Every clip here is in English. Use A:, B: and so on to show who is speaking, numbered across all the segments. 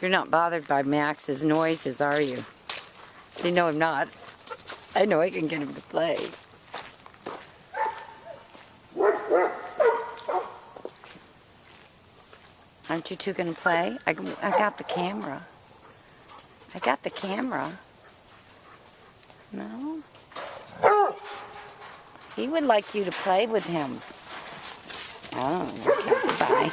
A: You're not bothered by Max's noises, are you? See, no, I'm not. I know I can get him to play. Aren't you two going to play? I got the camera. I got the camera. No? He would like you to play with him. Oh, okay, bye.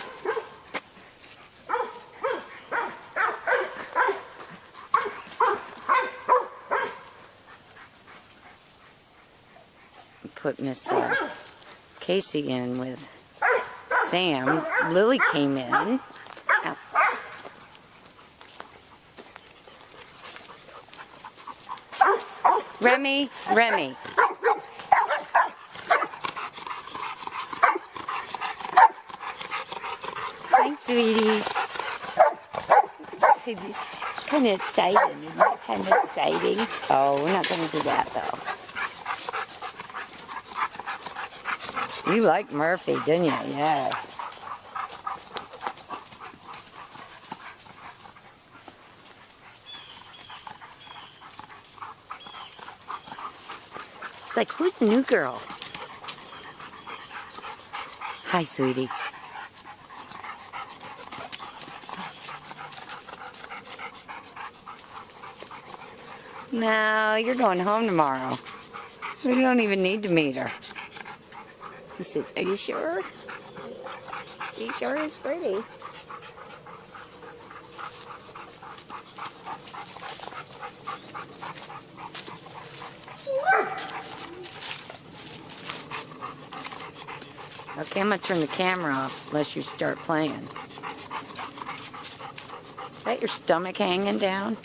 A: Put Miss Casey in with Sam. Lily came in. Ow. Remy. Hi, sweetie. Kind of exciting, isn't it? Kind of exciting. Oh, we're not going to do that, though. You liked Murphy, didn't you? Yeah. It's like, who's the new girl? Hi, sweetie. No, you're going home tomorrow. We don't even need to meet her. He says, are you sure? She sure is pretty. Okay, I'm going to turn the camera off unless you start playing. Is that your stomach hanging down?